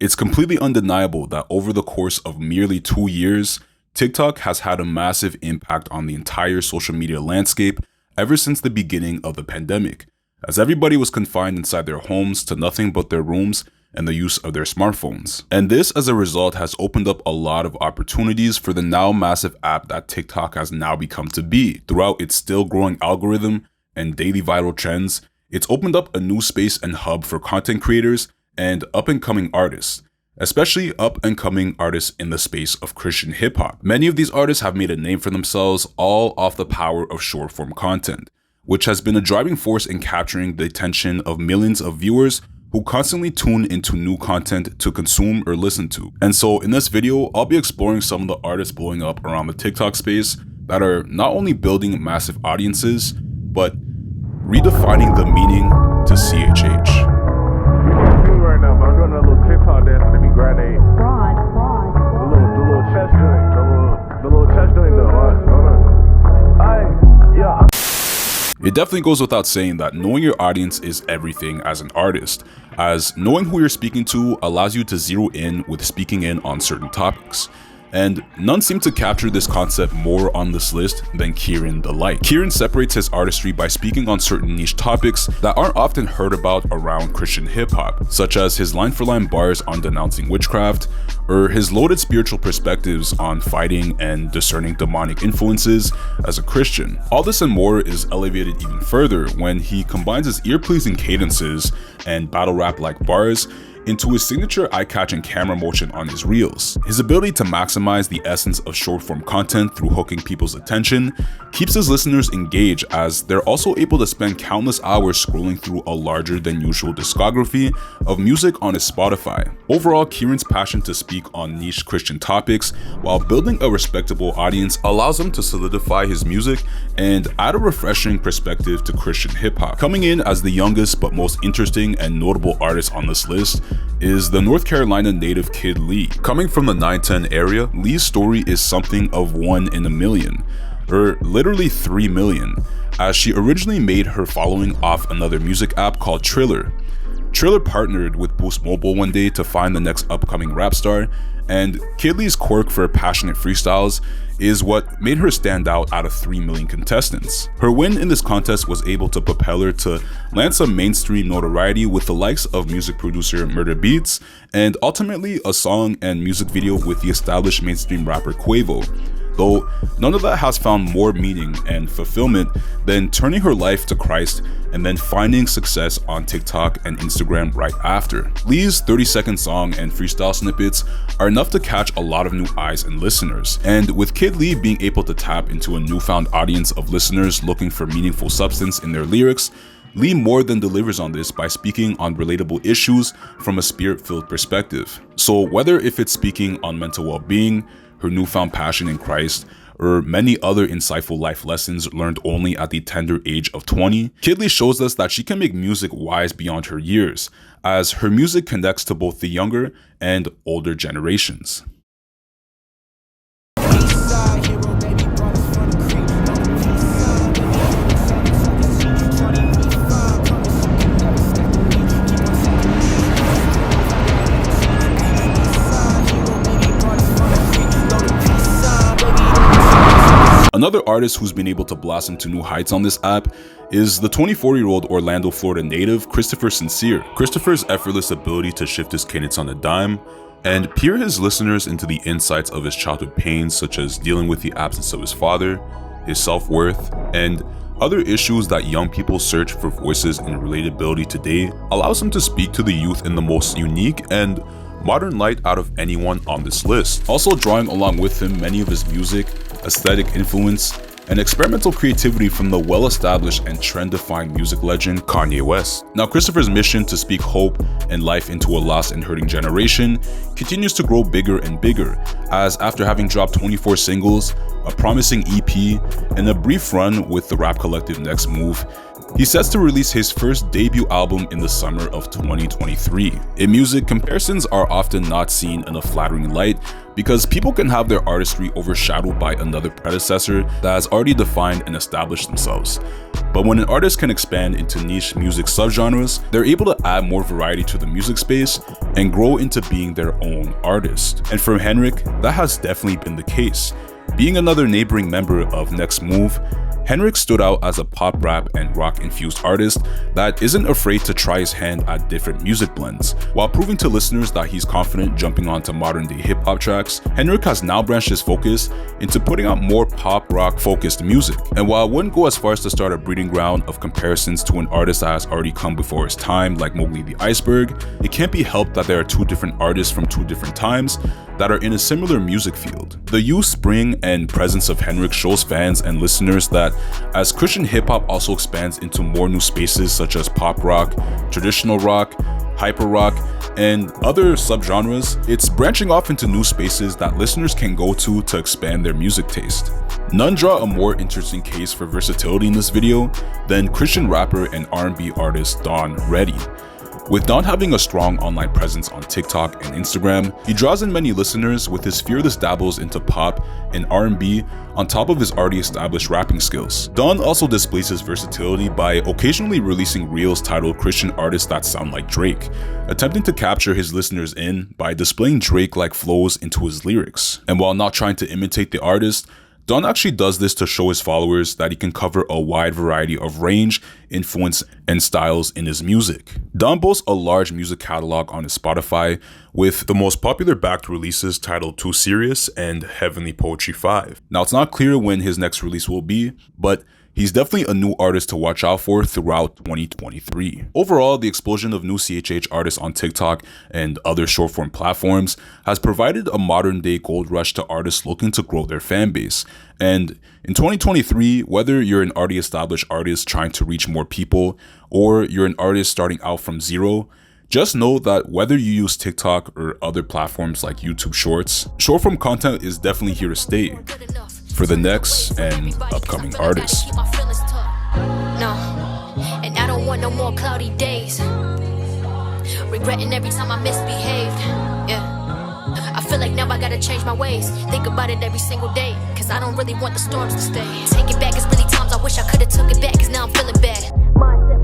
It's completely undeniable that over the course of merely 2 years, TikTok has had a massive impact on the entire social media landscape ever since the beginning of the pandemic, as everybody was confined inside their homes to nothing but their rooms and the use of their smartphones. And this, as a result, has opened up a lot of opportunities for the now massive app that TikTok has now become to be. Throughout its still growing algorithm and daily viral trends, it's opened up a new space and hub for content creators and up-and-coming artists, especially up-and-coming artists in the space of Christian hip-hop. Many of these artists have made a name for themselves all off the power of short-form content, which has been a driving force in capturing the attention of millions of viewers who constantly tune into new content to consume or listen to. And so in this video, I'll be exploring some of the artists blowing up around the TikTok space that are not only building massive audiences, but redefining the meaning to CHH. Right now, but I'm doing a little TikTok dance to be grenade. The little chest joint, the little chest joint though. It definitely goes without saying that knowing your audience is everything as an artist, as knowing who you're speaking to allows you to zero in with speaking in on certain topics. And none seem to capture this concept more on this list than Kirin the Light. Kirin separates his artistry by speaking on certain niche topics that aren't often heard about around Christian hip-hop, such as his line-for-line bars on denouncing witchcraft, or his loaded spiritual perspectives on fighting and discerning demonic influences as a Christian. All this and more is elevated even further when he combines his ear-pleasing cadences and battle rap-like bars into his signature eye-catching camera motion on his reels. His ability to maximize the essence of short-form content through hooking people's attention keeps his listeners engaged, as they're also able to spend countless hours scrolling through a larger than usual discography of music on his Spotify. Overall, Kirin's passion to speak on niche Christian topics while building a respectable audience allows him to solidify his music and add a refreshing perspective to Christian hip-hop. Coming in as the youngest but most interesting and notable artist on this list is the North Carolina native Kid Lee. Coming from the 910 area, Lee's story is something of 1 in a million, or literally 3 million, as she originally made her following off another music app called Triller. Triller partnered with Boost Mobile one day to find the next upcoming rap star, and Kid Lee's quirk for passionate freestyles is what made her stand out of 3 million contestants. Her win in this contest was able to propel her to land some mainstream notoriety with the likes of music producer Murder Beats, and ultimately a song and music video with the established mainstream rapper Quavo. Though none of that has found more meaning and fulfillment than turning her life to Christ and then finding success on TikTok and Instagram right after. Lee's 30-second song and freestyle snippets are enough to catch a lot of new eyes and listeners. And with Kid Lee being able to tap into a newfound audience of listeners looking for meaningful substance in their lyrics, Lee more than delivers on this by speaking on relatable issues from a spirit-filled perspective. So whether if it's speaking on mental well-being, her newfound passion in Christ, or many other insightful life lessons learned only at the tender age of 20, Kid Lee shows us that she can make music wise beyond her years, as her music connects to both the younger and older generations. Another artist who's been able to blossom to new heights on this app is the 24-year-old Orlando, Florida native Christopher Sincere. Christopher's effortless ability to shift his cadence on a dime and peer his listeners into the insights of his childhood pains, such as dealing with the absence of his father, his self-worth, and other issues that young people search for voices and relatability today, allows him to speak to the youth in the most unique and modern light out of anyone on this list. Also drawing along with him many of his music, aesthetic influence, and experimental creativity from the well-established and trend-defined music legend Kanye West. Now, Christopher's mission to speak hope and life into a lost and hurting generation continues to grow bigger and bigger, as after having dropped 24 singles, a promising EP, and a brief run with the rap collective Next Move, he sets to release his first debut album in the summer of 2023. In music, comparisons are often not seen in a flattering light, because people can have their artistry overshadowed by another predecessor that has already defined and established themselves. But when an artist can expand into niche music subgenres, they're able to add more variety to the music space and grow into being their own artist. And for Henrik, that has definitely been the case. Being another neighboring member of Next Move, Henrik stood out as a pop, rap, and rock-infused artist that isn't afraid to try his hand at different music blends. While proving to listeners that he's confident jumping onto modern-day hip-hop tracks, Henrik has now branched his focus into putting out more pop, rock-focused music. And while I wouldn't go as far as to start a breeding ground of comparisons to an artist that has already come before his time, like Mowgli the Iceberg, it can't be helped that there are two different artists from two different times that are in a similar music field. The youth, spring, and presence of Henrik shows fans and listeners that as Christian hip-hop also expands into more new spaces such as pop rock, traditional rock, hyper rock, and other subgenres, it's branching off into new spaces that listeners can go to expand their music taste. None draw a more interesting case for versatility in this video than Christian rapper and R&B artist Don Reddy. With Don having a strong online presence on TikTok and Instagram, he draws in many listeners with his fearless dabbles into pop and R&B on top of his already established rapping skills. Don also displays his versatility by occasionally releasing reels titled Christian Artists That Sound Like Drake, attempting to capture his listeners in by displaying Drake-like flows into his lyrics. And while not trying to imitate the artist, Don actually does this to show his followers that he can cover a wide variety of range, influence, and styles in his music. Don boasts a large music catalog on his Spotify, with the most popular backed releases titled Too Serious and Heavenly Poetry 5. Now, it's not clear when his next release will be, but he's definitely a new artist to watch out for throughout 2023. Overall, the explosion of new CHH artists on TikTok and other short-form platforms has provided a modern-day gold rush to artists looking to grow their fan base. And in 2023, whether you're an already established artist trying to reach more people, or you're an artist starting out from zero, just know that whether you use TikTok or other platforms like YouTube Shorts, short-form content is definitely here to stay for the next and upcoming artists. No, and I don't want no more cloudy days. Regretting every time I misbehaved. Yeah, I feel like now I gotta change my ways. Think about it every single day, cause I don't really want the storms to stay. Take it back, it's really times I wish I could've took it back, cause now I'm feeling bad. Mindset